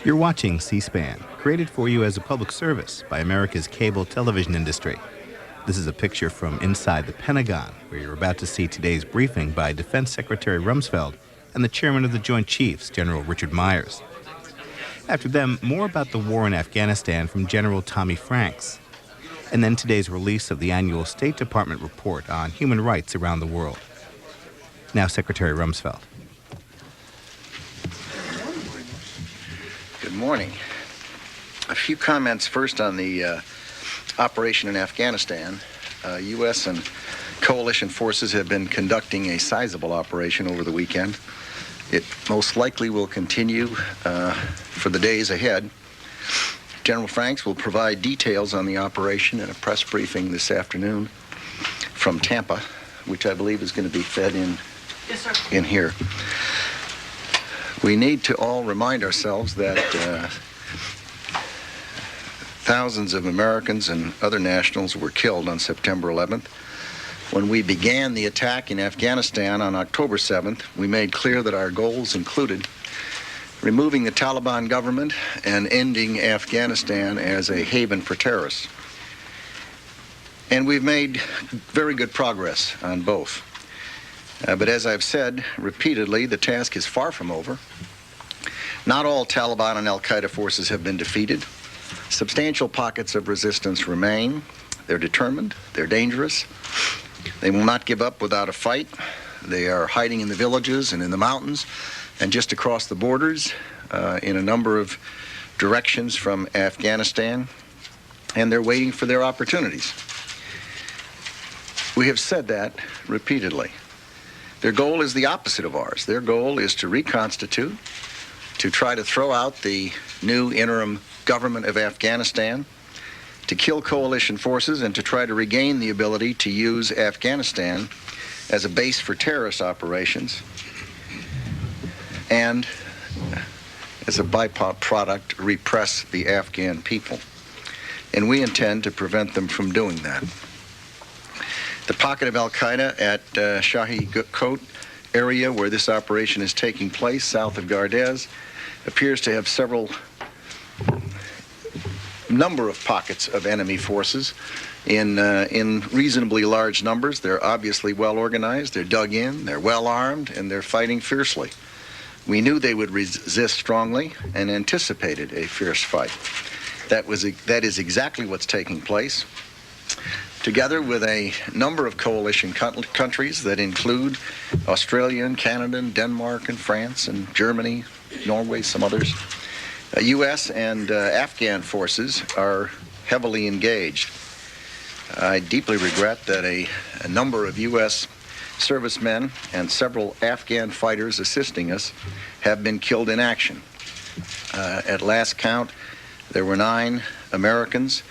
You're watching C-SPAN, created for you as a public service by America's cable television industry. This is a picture from inside the Pentagon, where you're about to see today's briefing by Defense Secretary Rumsfeld and the Chairman of the Joint Chiefs, General Richard Myers. After them, more about the war in Afghanistan from General Tommy Franks. And then today's release of the annual State Department report on human rights around the world. Now, Secretary Rumsfeld. Good morning. A few comments first on the operation in Afghanistan. U.S. and coalition forces have been conducting a sizable operation over the weekend. It most likely will continue for the days ahead. General Franks will provide details on the operation in a press briefing this afternoon from Tampa, which I believe is going to be fed in, yes, sir, in here. We need to all remind ourselves that thousands of Americans and other nationals were killed on September 11th. When we began the attack in Afghanistan on October 7th, we made clear that our goals included removing the Taliban government and ending Afghanistan as a haven for terrorists. And we've made very good progress on both. But as I've said repeatedly, the task is far from over. Not all Taliban and al-Qaida forces have been defeated. Substantial pockets of resistance remain. They're determined. They're dangerous. They will not give up without a fight. They are hiding in the villages and in the mountains and just across the borders in a number of directions from Afghanistan. And they're waiting for their opportunities. We have said that repeatedly. Their goal is the opposite of ours. Their goal is to reconstitute, to try to throw out the new interim government of Afghanistan, to kill coalition forces, and to try to regain the ability to use Afghanistan as a base for terrorist operations and as a byproduct repress the Afghan people. And we intend to prevent them from doing that. The pocket of al-Qaida at Shahi Kot area where this operation is taking place, south of Gardez, appears to have several number of pockets of enemy forces in reasonably large numbers. They're obviously well organized, they're dug in, they're well armed, and they're fighting fiercely. We knew they would resist strongly and anticipated a fierce fight. That is exactly what's taking place. Together with a number of coalition countries that include Australia and Canada and Denmark and France and Germany, Norway, some others, U.S. and Afghan forces are heavily engaged. I deeply regret that a number of U.S. servicemen and several Afghan fighters assisting us have been killed in action. At last count, there were 9 Americans.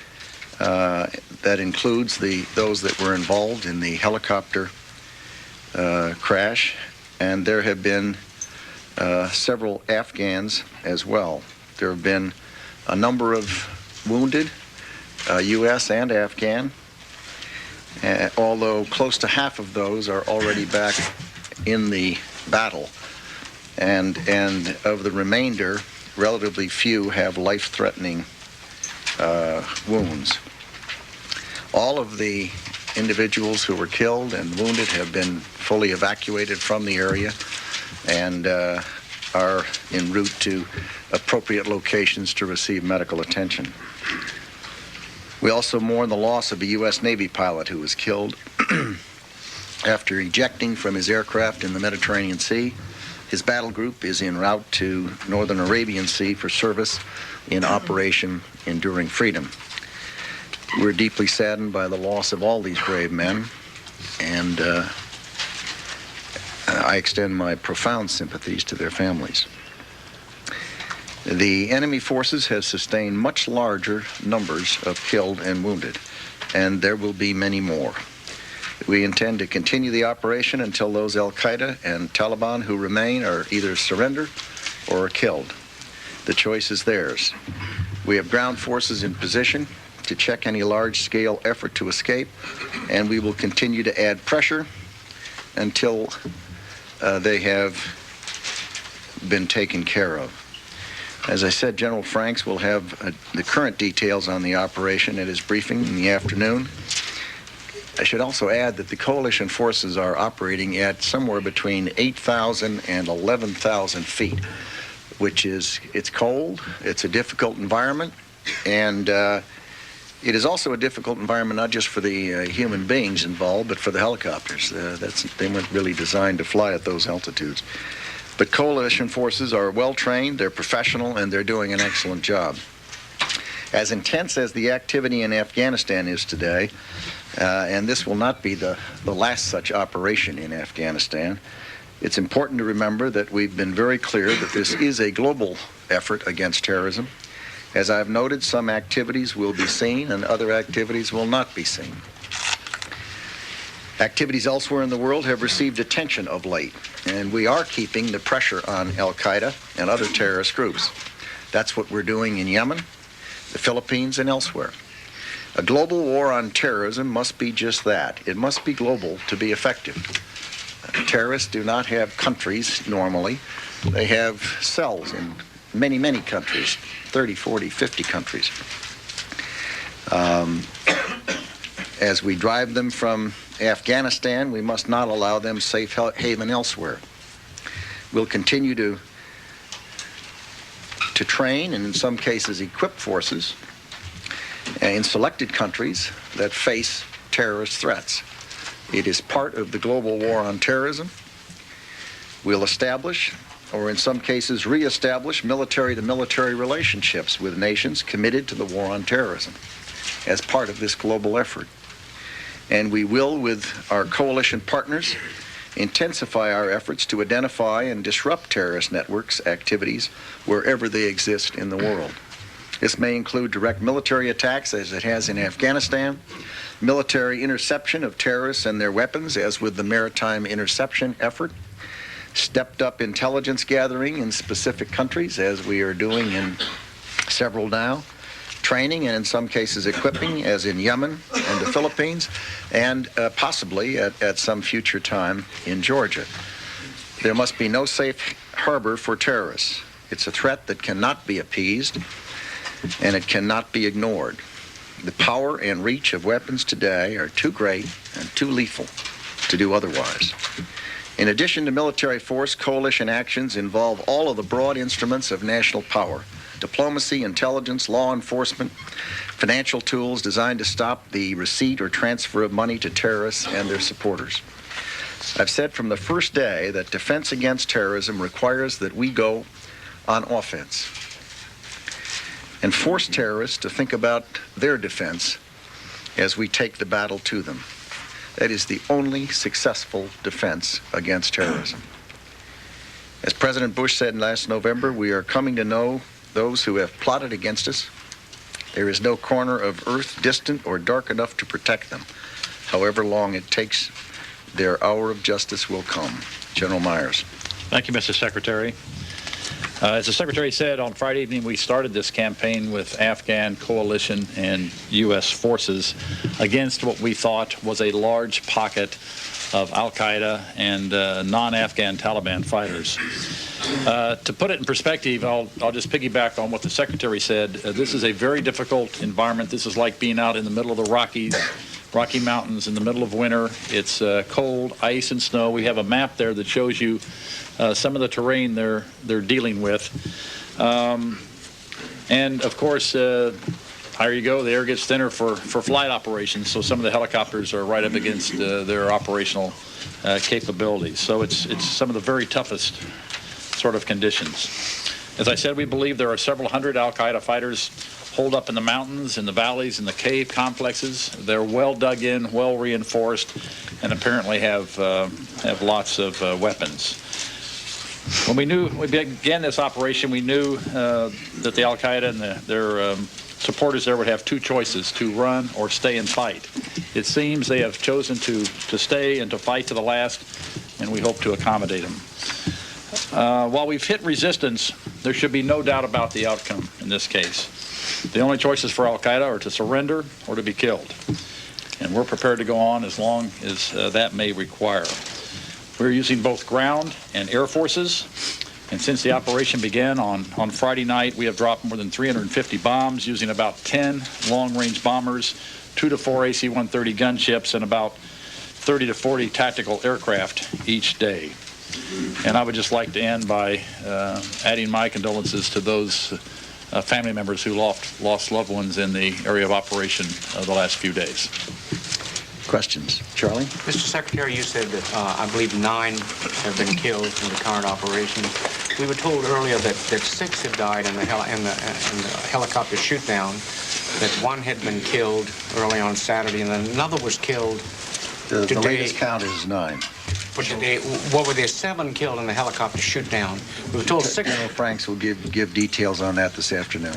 That includes those that were involved in the helicopter crash, and there have been several Afghans as well. There have been a number of wounded, U.S. and Afghan, although close to half of those are already back in the battle, and of the remainder, relatively few have life-threatening wounds. All of the individuals who were killed and wounded have been fully evacuated from the area and are en route to appropriate locations to receive medical attention. We also mourn the loss of a U.S. Navy pilot who was killed after ejecting from his aircraft in the Mediterranean Sea. His battle group is en route to Northern Arabian Sea for service in Operation Enduring Freedom. We're deeply saddened by the loss of all these brave men, and I extend my profound sympathies to their families. The enemy forces have sustained much larger numbers of killed and wounded, and there will be many more. We intend to continue the operation until those al-Qaida and Taliban who remain are either surrendered or are killed. The choice is theirs. We have ground forces in position to check any large-scale effort to escape, and we will continue to add pressure until they have been taken care of. As I said, General Franks will have the current details on the operation at his briefing in the afternoon. I should also add that the coalition forces are operating at somewhere between 8,000 and 11,000 feet, which is, it's cold, it's a difficult environment, and it is also a difficult environment not just for the human beings involved, but for the helicopters. They weren't really designed to fly at those altitudes. But coalition forces are well trained, they're professional, and they're doing an excellent job. As intense as the activity in Afghanistan is today, and this will not be the last such operation in Afghanistan, it's important to remember that we've been very clear that this is a global effort against terrorism. As I've noted, some activities will be seen and other activities will not be seen. Activities elsewhere in the world have received attention of late, and we are keeping the pressure on al-Qaida and other terrorist groups. That's what we're doing in Yemen, the Philippines, and elsewhere. A global war on terrorism must be just that. It must be global to be effective. Terrorists do not have countries normally. They have cells in many, many countries, 30, 40, 50 countries. As we drive them from Afghanistan, we must not allow them safe haven elsewhere. We'll continue to train and in some cases equip forces in selected countries that face terrorist threats. It is part of the global war on terrorism. We'll establish, or in some cases reestablish, military-to-military relationships with nations committed to the war on terrorism as part of this global effort. And we will, with our coalition partners, intensify our efforts to identify and disrupt terrorist networks' activities wherever they exist in the world. This may include direct military attacks, as it has in Afghanistan, military interception of terrorists and their weapons, as with the maritime interception effort, stepped up intelligence gathering in specific countries, as we are doing in several now, training and in some cases equipping, as in Yemen and the Philippines, and possibly at some future time in Georgia. There must be no safe harbor for terrorists. It's a threat that cannot be appeased, and it cannot be ignored. The power and reach of weapons today are too great and too lethal to do otherwise. In addition to military force, coalition actions involve all of the broad instruments of national power: diplomacy, intelligence, law enforcement, financial tools designed to stop the receipt or transfer of money to terrorists and their supporters. I've said from the first day that defense against terrorism requires that we go on offense and force terrorists to think about their defense as we take the battle to them. That is the only successful defense against terrorism. As President Bush said last November, we are coming to know those who have plotted against us. There is no corner of earth distant or dark enough to protect them. However long it takes, their hour of justice will come. General Myers. Thank you, Mr. Secretary. As the Secretary said, on Friday evening we started this campaign with Afghan coalition and U.S. forces against what we thought was a large pocket of al-Qaida and non-Afghan Taliban fighters. To put it in perspective, I'll just piggyback on what the Secretary said. This is a very difficult environment. This is like being out in the middle of the Rocky Mountains in the middle of winter. It's cold, ice, and snow. We have a map there that shows you some of the terrain they're dealing with. And of course, higher you go, the air gets thinner for flight operations, so some of the helicopters are right up against their operational capabilities. So it's some of the very toughest sort of conditions. As I said, we believe there are several hundred al-Qaeda fighters holed up in the mountains, in the valleys, in the cave complexes. They're well dug in, well reinforced, and apparently have lots of weapons. When we began this operation, we knew that the al-Qaeda and their supporters there would have two choices: to run or stay and fight. It seems they have chosen to stay and to fight to the last, and we hope to accommodate them. While we've hit resistance, there should be no doubt about the outcome in this case. The only choices for al-Qaeda are to surrender or to be killed. And we're prepared to go on as long as that may require. We're using both ground and air forces. And since the operation began on Friday night, we have dropped more than 350 bombs using about 10 long-range bombers, 2 to 4 AC-130 gunships, and about 30 to 40 tactical aircraft each day. And I would just like to end by adding my condolences to those family members who lost loved ones in the area of operation the last few days. Questions? Charlie? Mr. Secretary, you said that I believe 9 have been killed in the current operation. We were told earlier that 6 had died in the helicopter shoot-down, that 1 had been killed early on Saturday, and then another was killed today. The latest count is 9. But today, what were there 7 killed in the helicopter shoot-down? We were told 6. General Franks will give details on that this afternoon.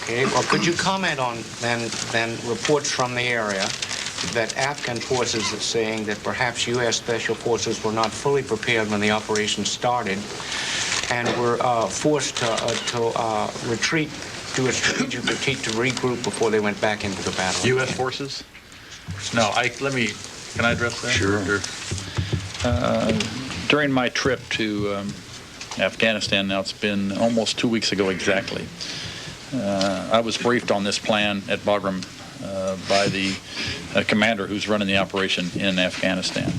Okay, well, could you comment on then reports from the area that Afghan forces are saying that perhaps U.S. Special Forces were not fully prepared when the operation started and were forced to retreat, do a strategic retreat to regroup before they went back into the battle? U.S. forces? No, can I address that? Sure. During my trip to Afghanistan, now it's been almost 2 weeks ago exactly, I was briefed on this plan at Bagram by the commander who's running the operation in Afghanistan.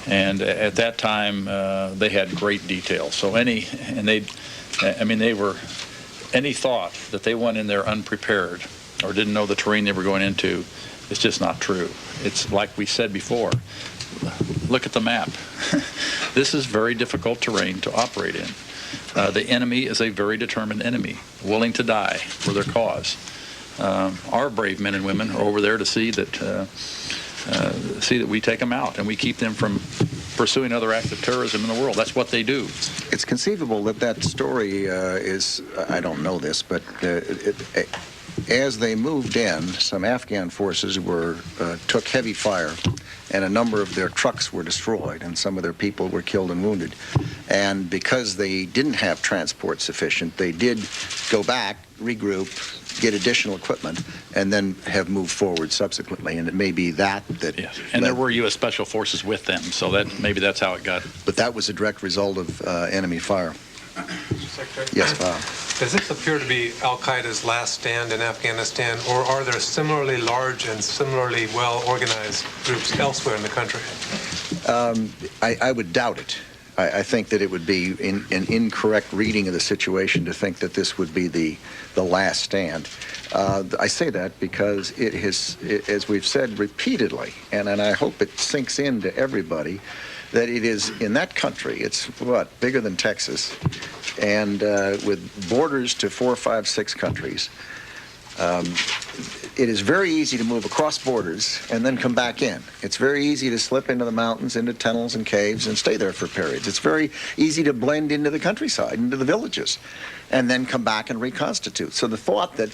And at that time, they had great detail. So any thought that they went in there unprepared or didn't know the terrain they were going into, it's just not true. It's like we said before. Look at the map. This is very difficult terrain to operate in. The enemy is a very determined enemy, willing to die for their cause. Our brave men and women are over there to see that we take them out and we keep them from pursuing other acts of terrorism in the world. That's what they do. It's conceivable that story is, I don't know this, but as they moved in, some Afghan forces took heavy fire, and a number of their trucks were destroyed, and some of their people were killed and wounded. And because they didn't have transport sufficient, they did go back, regroup, get additional equipment, and then have moved forward subsequently. And it may be that. Yes. And there were U.S. Special Forces with them, so maybe that's how it got. But that was a direct result of enemy fire. Secretary? Yes, Bob. Does this appear to be al-Qaeda's last stand in Afghanistan, or are there similarly large and similarly well-organized groups elsewhere in the country? I would doubt it. I think that it would be an incorrect reading of the situation to think that this would be the last stand. I say that because it has, as we've said repeatedly, and I hope it sinks into everybody, that it is in that country, it's bigger than Texas, and with borders to 4, 5, 6 countries. It is very easy to move across borders and then come back in. It's very easy to slip into the mountains, into tunnels and caves, and stay there for periods. It's very easy to blend into the countryside, into the villages, and then come back and reconstitute. So the thought that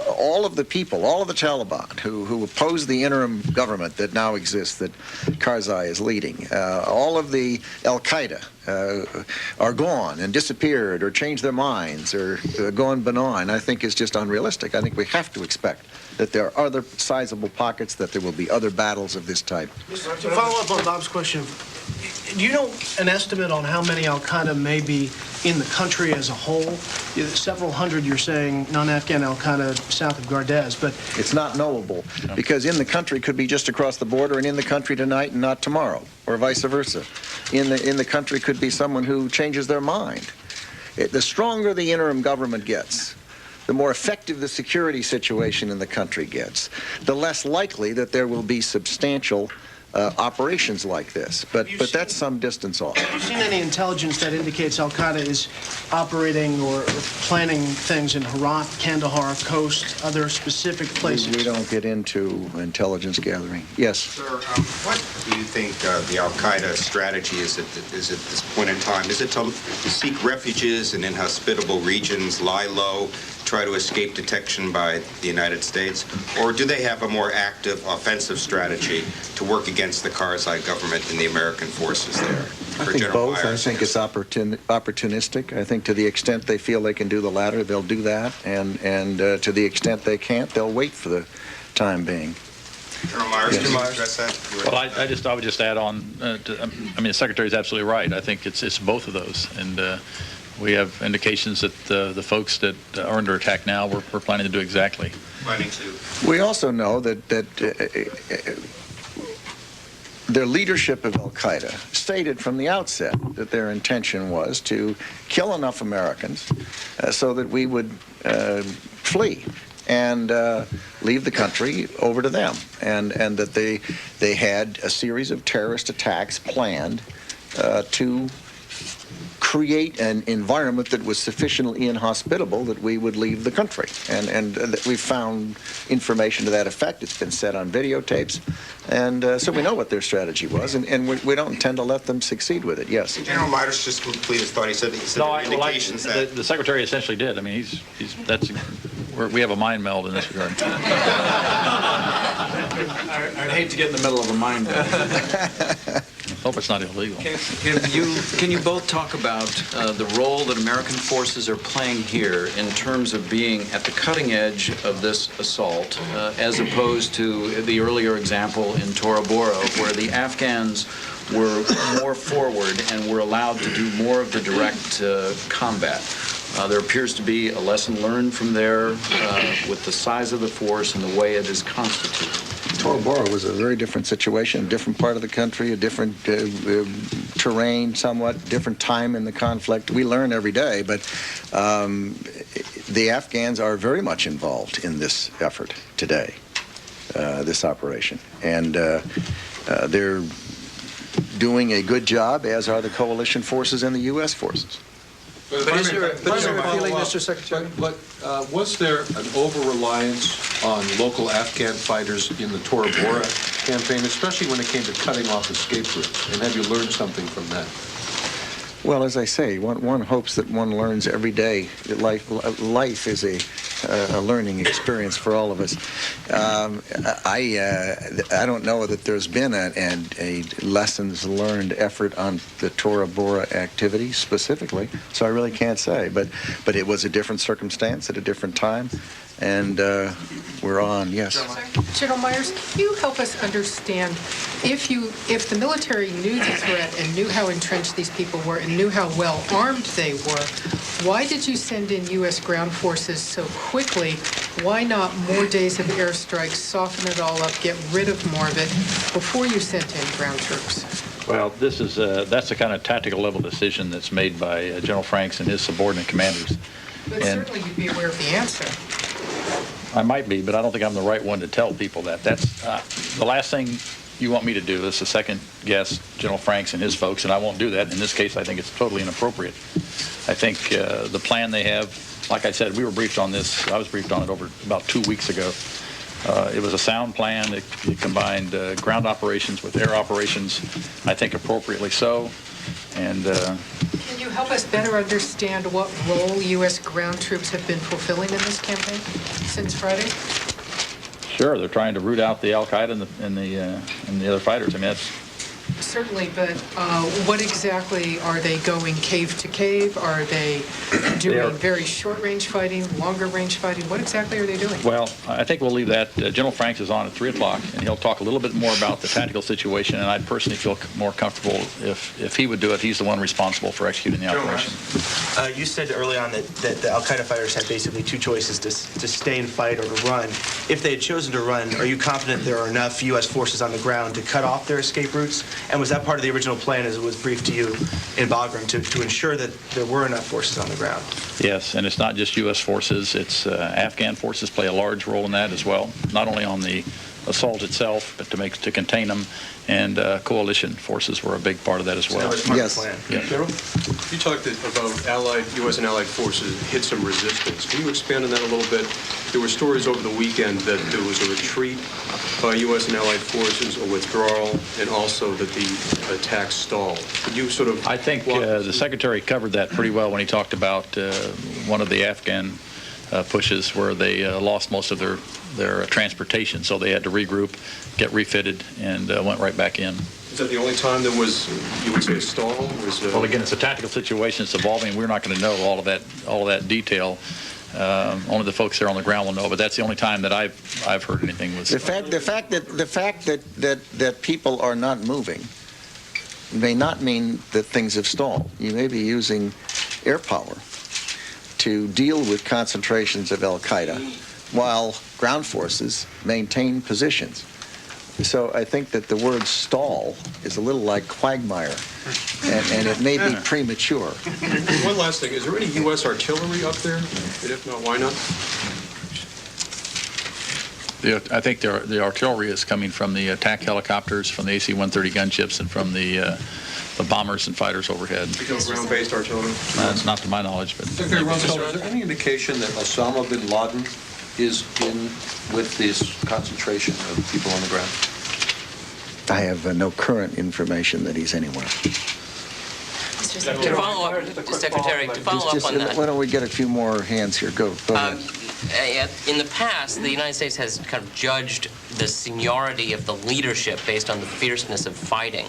all of the people, all of the Taliban who oppose the interim government that now exists, that Karzai is leading, all of the al-Qaida are gone and disappeared or changed their minds or gone benign, I think is just unrealistic. I think we have to expect that there are other sizable pockets, that there will be other battles of this type. To follow up on Bob's question, do you know an estimate on how many al-Qaeda may be in the country as a whole? Several hundred, you're saying, non-Afghan al-Qaeda south of Gardez, but... It's not knowable, because in the country could be just across the border and in the country tonight and not tomorrow, or vice versa. In the country could be someone who changes their mind. The stronger the interim government gets, the more effective the security situation in the country gets, the less likely that there will be substantial operations like this. But that's some distance off. Have you seen any intelligence that indicates al-Qaeda is operating or planning things in Herat, Kandahar, Khost, other specific places? We don't get into intelligence gathering. Yes? Sir, what do you think the al-Qaeda strategy is at this point in time? Is it to seek refuges in inhospitable regions, lie low, try to escape detection by the United States? Or do they have a more active offensive strategy to work against the Karzai government and the American forces there? I think both. I think it's opportunistic. I think to the extent they feel they can do the latter, they'll do that. And to the extent they can't, they'll wait for the time being. General Myers, Yes. can you address that? Well, I would just add on. The Secretary is absolutely right. I think it's both of those, and we have indications that the folks that are under attack now, we're planning to do exactly. We also know that the leadership of al-Qaida stated from the outset that their intention was to kill enough Americans so that we would flee and leave the country over to them, and that they had a series of terrorist attacks planned to create an environment that was sufficiently inhospitable that we would leave the country. And we found information to that effect. It's been said on videotapes. And so we know what their strategy was, and we don't intend to let them succeed with it. Yes. General Myers just completed his thought. He said indications that the Secretary essentially did. I mean, we have a mind meld in this regard. I'd hate to get in the middle of a mind meld. I hope it's not illegal. Can you both talk about the role that American forces are playing here in terms of being at the cutting edge of this assault, as opposed to the earlier example in Tora Bora, where the Afghans were more forward and were allowed to do more of the direct combat? There appears to be a lesson learned from there with the size of the force and the way it is constituted. Tora Bora was a very different situation, a different part of the country, a different terrain, somewhat different time in the conflict. We learn every day, but the Afghans are very much involved in this effort today, this operation. And they're doing a good job, as are the coalition forces and the U.S. forces. But is there a feeling, Mr. Secretary? But was there an over-reliance on local Afghan fighters in the Tora Bora campaign, especially when it came to cutting off escape routes? And have you learned something from that? Well, as I say, one hopes that one learns every day. That life is a learning experience for all of us. I don't know that there's been a lessons learned effort on the Tora Bora activity specifically, so I really can't say. But it was a different circumstance at a different time, and we're on. Yes. General Myers, can you help us understand if the military knew the threat and knew how entrenched these people were and knew how well armed they were, why did you send in U.S. ground forces so quickly? Why not more days of airstrikes, soften it all up, get rid of more of it before you sent in ground troops? Well, that's the kind of tactical level decision that's made by General Franks and his subordinate commanders. But certainly you'd be aware of the answer. I might be, but I don't think I'm the right one to tell people that. That's the last thing you want me to do is to second guess General Franks and his folks, and I won't do that. In this case, I think it's totally inappropriate. I think the plan they have, like I said, we were briefed on this. I was briefed on it over about 2 weeks ago. It was a sound plan. It combined ground operations with air operations, I think appropriately so. And can you help us better understand what role U.S. ground troops have been fulfilling in this campaign since Friday? Sure, they're trying to root out the al-Qaida and the other fighters. I mean, that's certainly, but what exactly are they going cave to cave? Are they doing very short-range fighting, longer-range fighting? What exactly are they doing? Well, I think we'll leave that. General Franks is on at 3 o'clock, and he'll talk a little bit more about the tactical situation, and I'd personally feel more comfortable if he would do it. He's the one responsible for executing the operation. You said early on that the al-Qaida fighters had basically two choices, to stay and fight or to run. If they had chosen to run, are you confident there are enough U.S. forces on the ground to cut off their escape routes? And was that part of the original plan as it was briefed to you in Bagram to ensure that there were enough forces on the ground? Yes, and it's not just U.S. forces. It's Afghan forces play a large role in that as well, not only on the assault itself, but to contain them, and coalition forces were a big part of that as well. Yes. Yeah. General, you talked about U.S. and allied forces hit some resistance. Can you expand on that a little bit? There were stories over the weekend that there was a retreat by U.S. and allied forces, a withdrawal, and also that the attack stalled. Could you sort of... I think the Secretary covered that pretty well when he talked about one of the Afghan pushes where they lost most of their transportation, so they had to regroup, get refitted, and went right back in. Is that the only time there was, you would say, a stall? Well, again, it's a tactical situation. It's evolving. We're not going to know all of that detail Only the folks there on the ground will know, but that's the only time that I've heard anything. Was the fact that people are not moving may not mean that things have stalled. You may be using air power to deal with concentrations of al-Qaida while ground forces maintain positions. So I think that the word stall is a little like quagmire, and it may be premature. One last thing. Is there any U.S. artillery up there? And if not, why not? I think the artillery is coming from the attack helicopters, from the AC-130 gunships, and from the bombers and fighters overhead. No ground-based artillery? It's not to my knowledge, but... Secretary Rumsfeld, is there any indication that Osama bin Laden is in with this concentration of people on the ground? I have no current information that he's anywhere. To follow up, Secretary, to follow up on that. Why don't we get a few more hands here? Go ahead. In the past, the United States has kind of judged the seniority of the leadership based on the fierceness of fighting.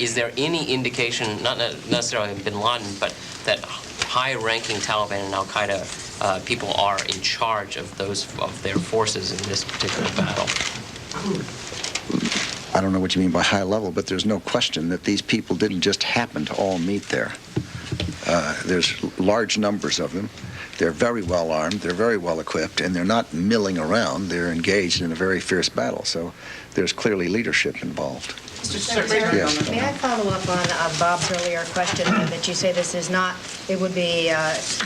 Is there any indication, not necessarily of bin Laden, but that high-ranking Taliban and al-Qaida people are in charge of their forces in this particular battle? I don't know what you mean by high level, but there's no question that these people didn't just happen to all meet there. There's large numbers of them. They're very well armed, they're very well equipped, and they're not milling around. They're engaged in a very fierce battle. So there's clearly leadership involved. Mr. Secretary, yes. May I follow up on Bob's earlier question that you say this is not, it would be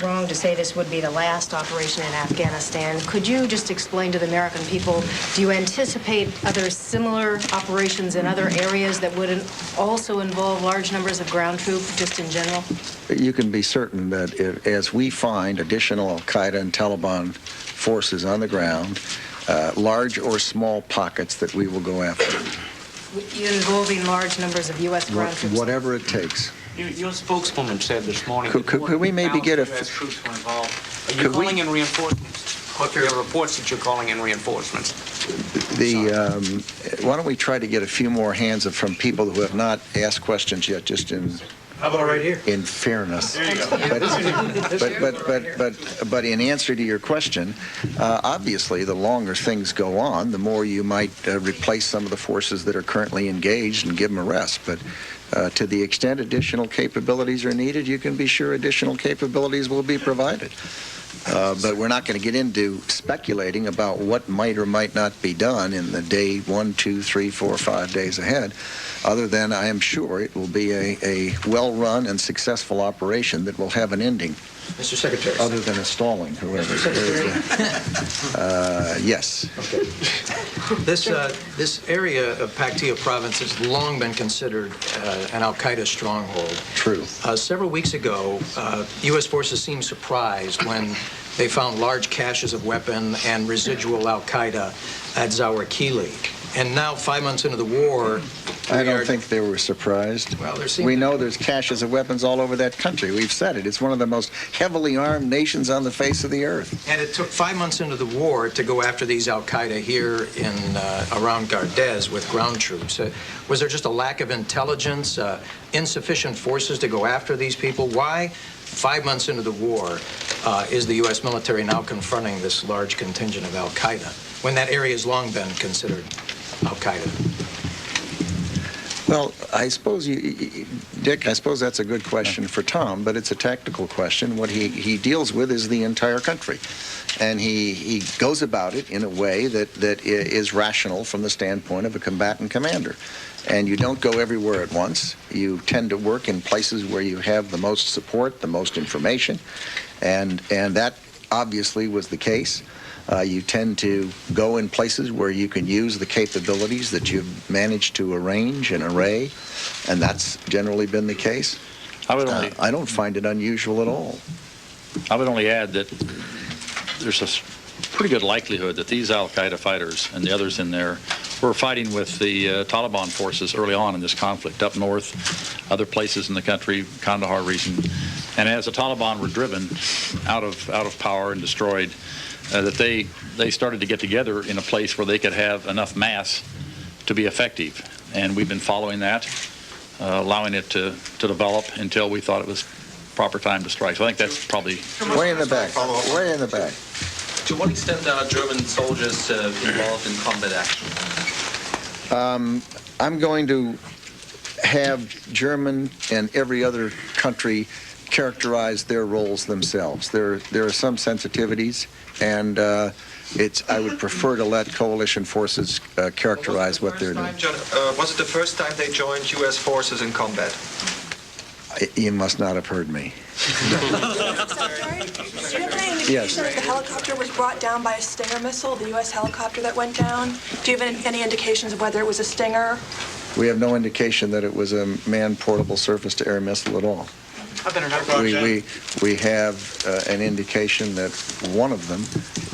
wrong to say this would be the last operation in Afghanistan. Could you just explain to the American people, do you anticipate other similar operations in other areas that would also involve large numbers of ground troops, just in general? You can be certain that as we find additional al-Qaida and Taliban forces on the ground, large or small pockets, that we will go after. Involving large numbers of U.S. ground troops? Whatever it takes. Your spokeswoman said this morning... Could we maybe get a... U.S. troops were involved. Are you calling in reinforcements? There are reports that you're calling in reinforcements. Why don't we try to get a few more hands from people who have not asked questions yet, just in... How about right here? In fairness. But in answer to your question, obviously, the longer things go on, the more you might replace some of the forces that are currently engaged and give them a rest. But to the extent additional capabilities are needed, you can be sure additional capabilities will be provided. But we're not going to get into speculating about what might or might not be done in the day 1, 2, 3, 4, 5 days ahead, other than I am sure it will be a well-run and successful operation that will have an ending. Mr. Secretary. Other than a stalling, whoever. Yes. Okay. This area of Paktia province has long been considered an al-Qaeda stronghold. True. Several weeks ago, U.S. forces seemed surprised when they found large caches of weapon and residual al-Qaeda at Zawakili. And now, 5 months into the war... I don't think they were surprised. Well, we know there's caches of weapons all over that country. We've said it. It's one of the most heavily armed nations on the face of the earth. And it took 5 months into the war to go after these al-Qaeda here in around Gardez with ground troops. Was there just a lack of intelligence, insufficient forces to go after these people? Why, 5 months into the war, is the U.S. military now confronting this large contingent of al-Qaeda, when that area has long been considered al-Qaeda? Well, I suppose, Dick, I suppose that's a good question for Tom, but it's a tactical question. What he deals with is the entire country. And he goes about it in a way that is rational from the standpoint of a combatant commander. And you don't go everywhere at once. You tend to work in places where you have the most support, the most information. And that obviously was the case. You tend to go in places where you can use the capabilities that you've managed to arrange and array, and that's generally been the case. I don't find it unusual at all. I would only add that there's a pretty good likelihood that these al-Qaeda fighters and the others in there were fighting with the Taliban forces early on in this conflict, up north, other places in the country, Kandahar region. And as the Taliban were driven out of power and destroyed, that they started to get together in a place where they could have enough mass to be effective. And we've been following that, allowing it to develop until we thought it was proper time to strike. So I think that's probably Way in the back. Way in the back. To what extent are German soldiers involved in combat action? I'm going to have German and every other country characterize their roles themselves. There are some sensitivities, and I would prefer to let coalition forces characterize what they're doing. Was it the first time they joined U.S. forces in combat? You must not have heard me. Secretary, do you have any indication Yes. that the helicopter was brought down by a Stinger missile, the U.S. helicopter that went down? Do you have any indications of whether it was a Stinger? We have no indication that it was a manned-portable surface-to-air missile at all. We have an indication that one of them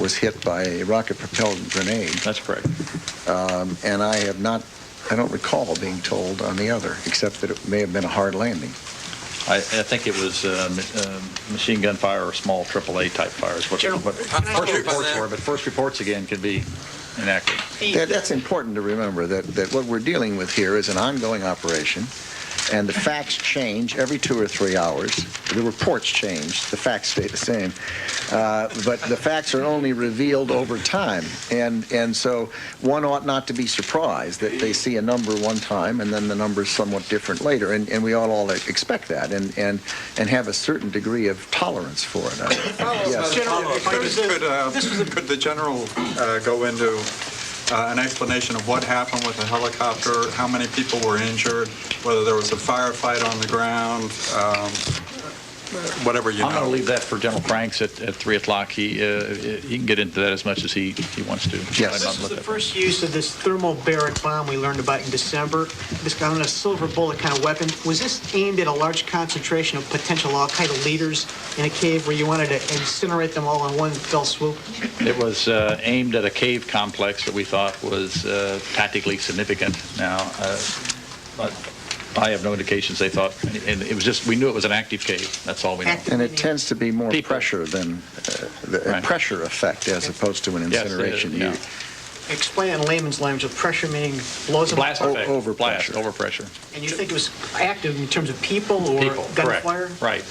was hit by a rocket-propelled grenade. That's correct. And I don't recall being told on the other, except that it may have been a hard landing. I think it was machine gun fire or small AAA type fire is what first reports were, but first reports again could be inaccurate. That's important to remember, that what we're dealing with here is an ongoing operation, and the facts change every 2 or 3 hours. The reports change. The facts stay the same. But the facts are only revealed over time. And so one ought not to be surprised that they see a number one time and then the number is somewhat different later. And we ought all expect that and have a certain degree of tolerance for it. Yes. Could the general go into an explanation of what happened with the helicopter, how many people were injured, whether there was a firefight on the ground, whatever you know. I'm going to leave that for General Franks at 3 o'clock. He can get into that as much as he wants to. Yes. This was the first use of this thermobaric bomb we learned about in December. This kind of a silver bullet kind of weapon. Was this aimed at a large concentration of potential al-Qaeda leaders in a cave where you wanted to incinerate them all in one fell swoop? It was aimed at a cave complex that we thought was tactically significant. Now, but I have no indications they thought, and it was just, we knew it was an active cave. That's all we know. And it tends to be more pressure than the pressure effect as opposed to an incineration. Yeah. Explain in layman's language, of pressure meaning blows them Blast up? effect. Overpressure. Overpressure. And you think it was active in terms of people or gunfire? Right.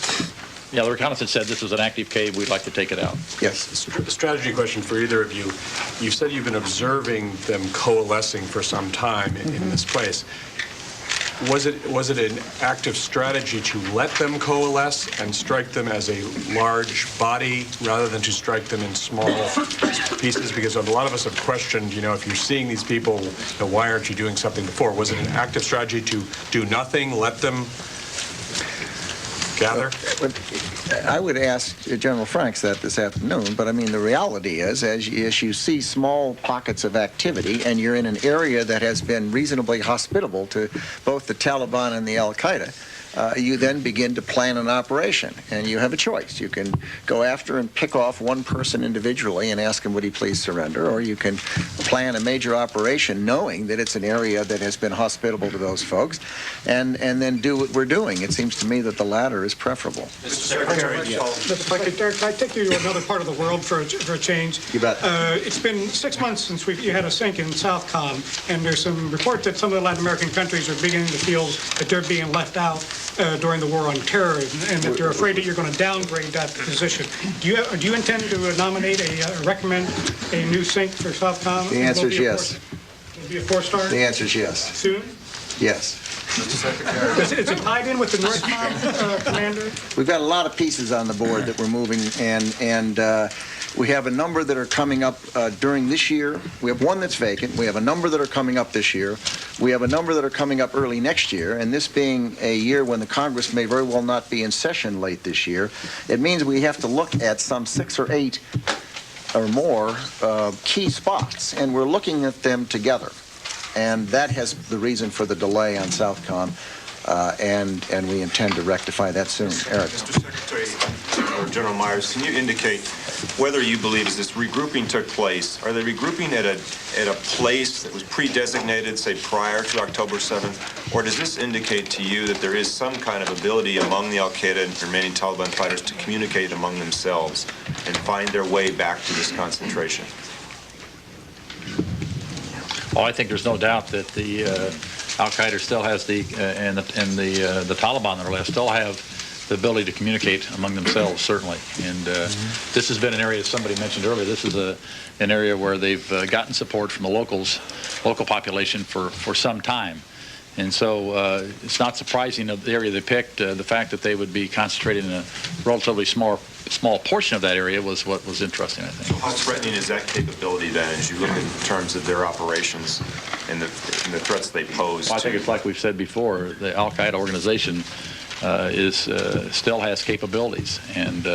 Yeah, the reconnaissance said this was an active cave. We'd like to take it out. Yes. A strategy question for either of you. You said you've been observing them coalescing for some time in this place. Was it an active strategy to let them coalesce and strike them as a large body rather than to strike them in small pieces? Because a lot of us have questioned, if you're seeing these people, why aren't you doing something before? Was it an active strategy to do nothing, let them gather? I would ask General Franks that this afternoon, but I mean, the reality is, as you see small pockets of activity and you're in an area that has been reasonably hospitable to both the Taliban and the al-Qaeda, you then begin to plan an operation, and you have a choice. You can go after and pick off one person individually and ask him, would he please surrender, or you can plan a major operation knowing that it's an area that has been hospitable to those folks, and then do what we're doing. It seems to me that the latter is preferable. Mr. Secretary, if I could, Derek, I take you to another part of the world for a change. You bet. It's been 6 months since you had a sink in Southcom, and there's some reports that some of the Latin American countries are beginning to feel that they're being left out during the war on terror, and that they're afraid that you're going to downgrade that position. Do you intend to nominate recommend a new sink for Southcom? The answer is yes. Will it be a 4-star? The answer is yes. Soon? Yes. Mr. Secretary. Is it tied in with the NORTHCOM commander? We've got a lot of pieces on the board that we're moving, and we have a number that are coming up during this year. We have one that's vacant. We have a number that are coming up this year. We have a number that are coming up early next year, and this being a year when the Congress may very well not be in session late this year, it means we have to look at some 6 or 8 or more key spots, and we're looking at them together. And that has the reason for the delay on Southcom, and we intend to rectify that soon. Eric. Mr. Secretary, or General Myers, can you indicate whether you believe as this regrouping took place, are they regrouping at a place that was pre-designated, say, prior to October 7th, or does this indicate to you that there is some kind of ability among the al-Qaeda and remaining Taliban fighters to communicate among themselves and find their way back to this concentration? Oh, I think there's no doubt that the al-Qaeda still has and the Taliban that are left still have the ability to communicate among themselves, certainly. And this has been an area, as somebody mentioned earlier, this is an area where they've gotten support from the local population for some time. And so it's not surprising of the area they picked. The fact that they would be concentrated in a relatively small portion of that area was what was interesting, I think. So how threatening is that capability then, as you look in terms of their operations and the threats they pose? Well, I think it's like we've said before, the al-Qaida organization still has capabilities, and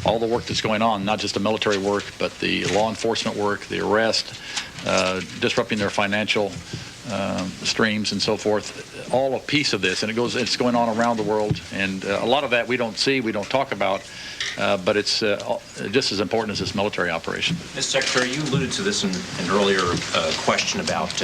all the work that's going on, not just the military work, but the law enforcement work, the arrest, disrupting their financial streams and so forth, all a piece of this, and it's going on around the world, and a lot of that we don't see, we don't talk about, but it's just as important as this military operation. Mr. Secretary, you alluded to this in an earlier question about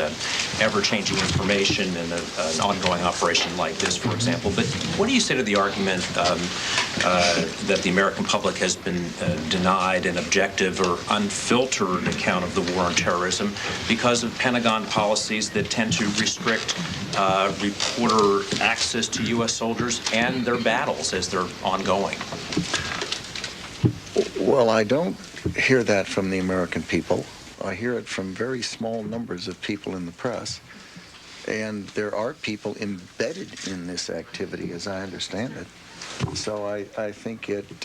ever-changing information in an ongoing operation like this, for example. But what do you say to the argument that the American public has been denied an objective or unfiltered account of the war on terrorism because of Pentagon policies that tend to restrict reporter access to U.S. soldiers and their battles as they're ongoing? Well, I don't hear that from the American people. I hear it from very small numbers of people in the press. And there are people embedded in this activity, as I understand it. So I think it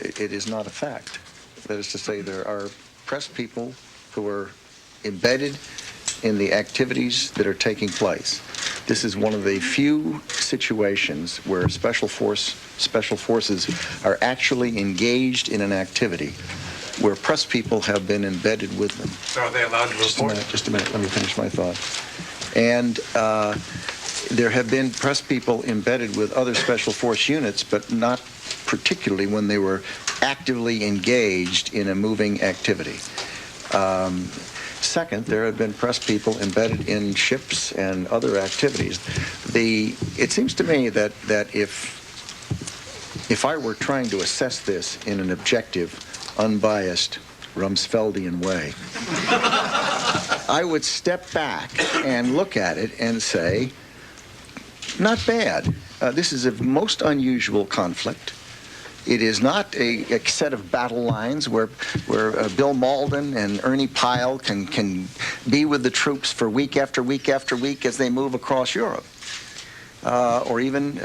is not a fact. That is to say, there are press people who are embedded in the activities that are taking place. This is one of the few situations where special forces are actually engaged in an activity where press people have been embedded with them. So are they allowed to report? Just a minute, let me finish my thought. And there have been press people embedded with other special force units, but not particularly when they were actively engaged in a moving activity. Second, there have been press people embedded in ships and other activities. It seems to me that if I were trying to assess this in an objective, unbiased, Rumsfeldian way, I would step back and look at it and say, not bad. This is a most unusual conflict. It is not a set of battle lines where Bill Malden and Ernie Pyle can be with the troops for week after week after week as they move across Europe, or even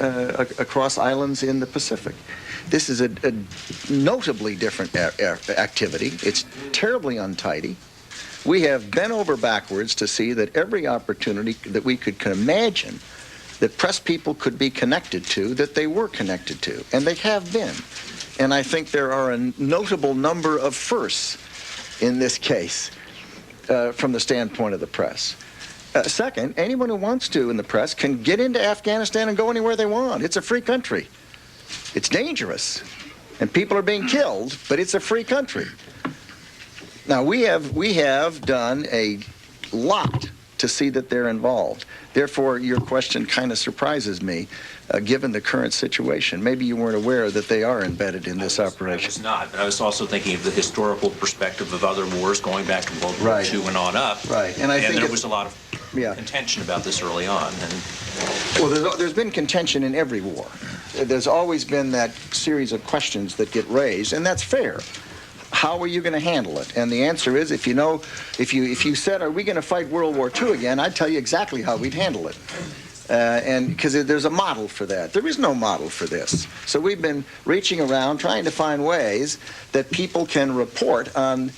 across islands in the Pacific. This is a notably different activity. It's terribly untidy. We have bent over backwards to see that every opportunity that we could imagine that press people could be connected to, that they were connected to, and they have been. And I think there are a notable number of firsts in this case from the standpoint of the press. Second, anyone who wants to in the press can get into Afghanistan and go anywhere they want. It's a free country. It's dangerous, and people are being killed, but it's a free country. Now, we have done a lot to see that they're involved. Therefore, your question kind of surprises me, given the current situation. Maybe you weren't aware that they are embedded in this operation. I was not, but I was also thinking of the historical perspective of other wars going back to World War II and on up. Right, and there was a lot of contention about this early on. Well, there's been contention in every war. There's always been that series of questions that get raised, and that's fair. How are you going to handle it? And the answer is, if you said, are we going to fight World War II again, I'd tell you exactly how we'd handle it. And because there's a model for that. There is no model for this. So we've been reaching around trying to find ways that people can report on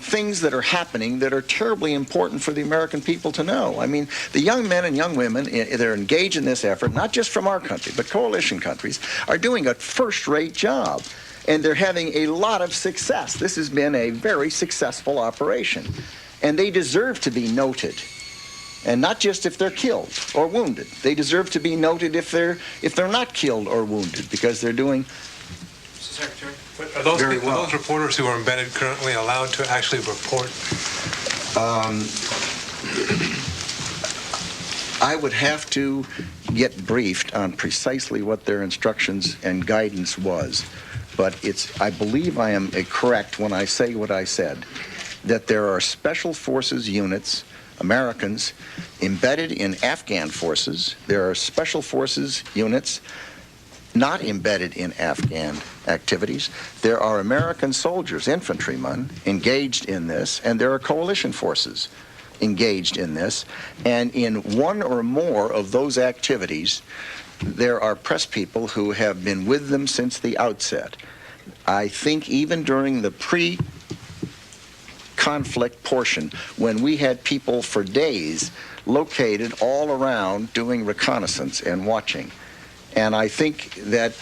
things that are happening that are terribly important for the American people to know. I mean, the young men and young women that are engaged in this effort, not just from our country, but coalition countries, are doing a first-rate job. And they're having a lot of success. This has been a very successful operation. And they deserve to be noted. And not just if they're killed or wounded. They deserve to be noted if they're not killed or wounded, because they're doing Secretary, are those reporters who are embedded currently allowed to actually report? I would have to get briefed on precisely what their instructions and guidance was. But I believe I am correct when I say what I said, that there are special forces units, Americans, embedded in Afghan forces. There are special forces units not embedded in Afghan activities. There are American soldiers, infantrymen, engaged in this, and there are coalition forces engaged in this. And in one or more of those activities, there are press people who have been with them since the outset. I think even during the pre-conflict portion, when we had people for days located all around doing reconnaissance and watching. And I think that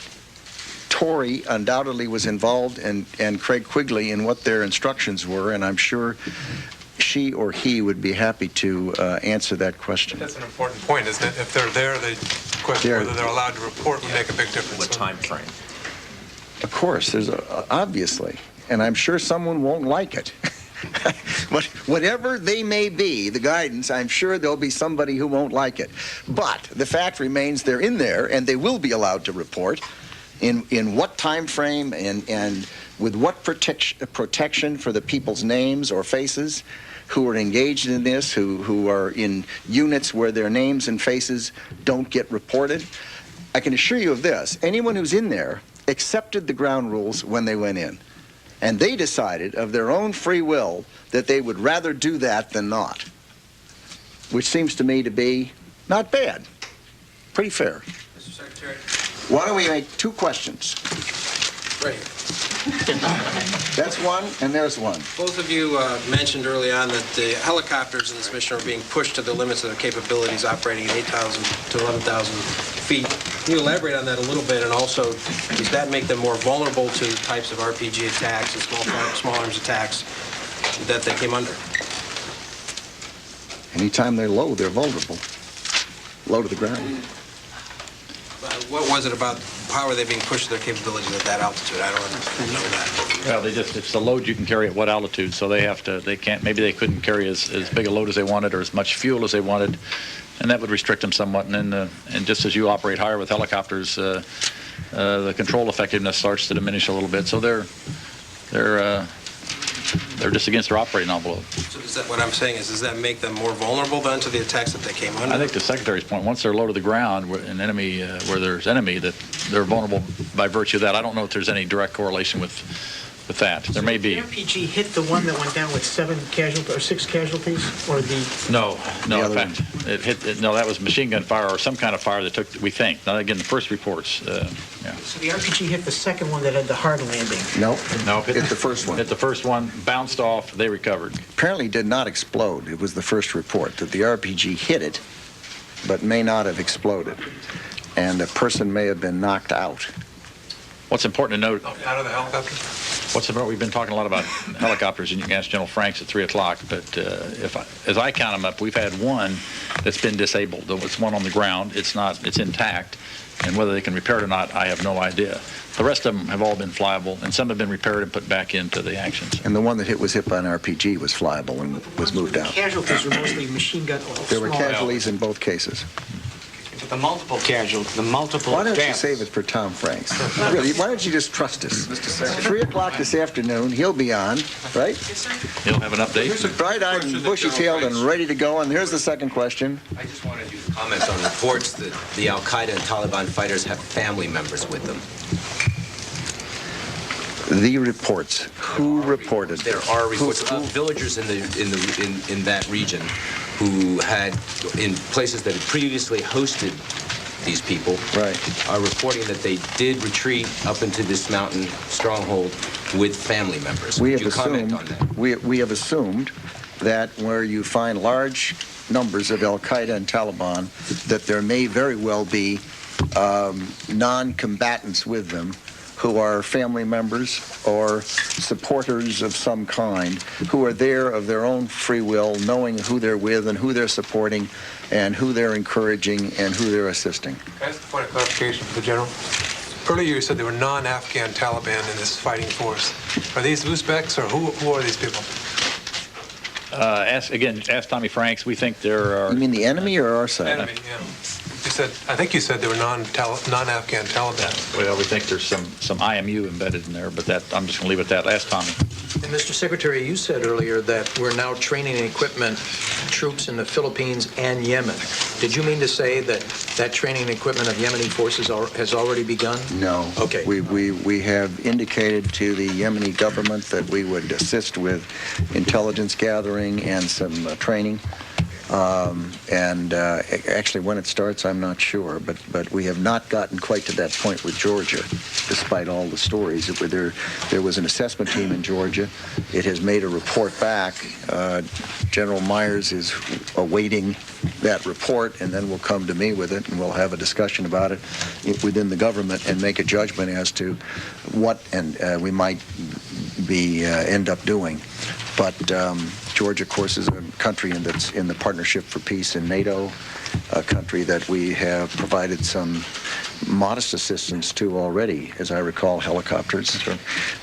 Tory undoubtedly was involved, and Craig Quigley, in what their instructions were, and I'm sure she or he would be happy to answer that question. That's an important point, isn't it? If they're there, the question whether they're allowed to report would make a big difference. What time frame? Of course, there's obviously, and I'm sure someone won't like it. But whatever they may be, the guidance, I'm sure there'll be somebody who won't like it. But the fact remains they're in there, and they will be allowed to report. In what time frame and with what protection for the people's names or faces who are engaged in this, who are in units where their names and faces don't get reported. I can assure you of this. Anyone who's in there accepted the ground rules when they went in. And they decided of their own free will that they would rather do that than not, which seems to me to be not bad, pretty fair. Mr. Secretary. Why don't we make two questions? Great. That's one, and there's one. Both of you mentioned early on that the helicopters in this mission are being pushed to the limits of their capabilities, operating at 8,000 to 11,000 feet. Can you elaborate on that a little bit, and also does that make them more vulnerable to the types of RPG attacks and small arms attacks that they came under? Anytime they're low, they're vulnerable. Low to the ground. What was it about, how are they being pushed to their capabilities at that altitude? I don't know that. Well, it's the load you can carry at what altitude, so maybe they couldn't carry as big a load as they wanted or as much fuel as they wanted, and that would restrict them somewhat. And then, and just as you operate higher with helicopters, the control effectiveness starts to diminish a little bit. So they're just against their operating envelope. So does that, what I'm saying is, does that make them more vulnerable then to the attacks that they came under? I think the Secretary's point, once they're low to the ground, where there's enemy, that they're vulnerable by virtue of that. I don't know if there's any direct correlation with that. There may be. The RPG hit the one that went down with 6 casualties, or the? No. In fact, it hit. No, that was machine gun fire or some kind of fire that took. We think. Now again, the first reports. Yeah. So the RPG hit the second one that had the hard landing. No, hit the first one. Hit the first one, bounced off. They recovered. Apparently, did not explode. It was the first report that the RPG hit it, but may not have exploded, and a person may have been knocked out. What's important to note? Out of the helicopter. What's about? We've been talking a lot about helicopters, and you can ask General Franks at 3 o'clock. But as I count them up, we've had one that's been disabled. It's one on the ground. It's intact, and whether they can repair it or not, I have no idea. The rest of them have all been flyable, and some have been repaired and put back into the actions. And the one that was hit by an RPG was flyable and was moved out. Casualties were mostly machine gun. There were casualties in both cases. But the multiple casualties, the multiple Why don't you deaths. save it for Tom Franks? Really, why don't you just trust us? 3 o'clock this afternoon, he'll be on, right? He'll have an update. Bright-eyed and bushy-tailed and ready to go. And here's the second question. I just wanted you to comment on reports that the al-Qaida and Taliban fighters have family members with them. The reports. Who reported? There are reports of villagers in that region who had, in places that had previously hosted these people, are reporting that they did retreat up into this mountain stronghold with family members. We Could have you comment assumed, on that? we have assumed that where you find large numbers of al-Qaida and Taliban, that there may very well be non-combatants with them who are family members or supporters of some kind, who are there of their own free will, knowing who they're with and who they're supporting and who they're encouraging and who they're assisting. Can I ask a point of clarification for the General? Earlier you said there were non-Afghan Taliban in this fighting force. Are these Uzbeks, or who are these people? Ask Tommy Franks. We think there are. You mean the enemy or our side? Enemy, yeah. You think you said they were non-Afghan Taliban. Well, we think there's some IMU embedded in there, but that I'm just going to leave it at that. Ask Tommy. And Mr. Secretary, you said earlier that we're now training and equipment troops in the Philippines and Yemen. Did you mean to say that that training and equipment of Yemeni forces has already begun? No. Okay. We have indicated to the Yemeni government that we would assist with intelligence gathering and some training. Actually, when it starts, I'm not sure, but we have not gotten quite to that point with Georgia, despite all the stories. There was an assessment team in Georgia. It has made a report back. General Myers is awaiting that report, and then will come to me with it, and we'll have a discussion about it within the government and make a judgment as to what we might be end up doing. But Georgia, of course, is a country that's in the Partnership for Peace in NATO, a country that we have provided some modest assistance to already, as I recall, helicopters.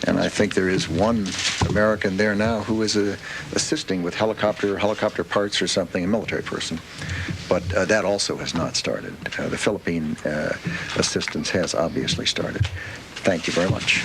And I think there is one American there now who is assisting with helicopter parts or something, a military person. But that also has not started. The Philippine assistance has obviously started. Thank you very much.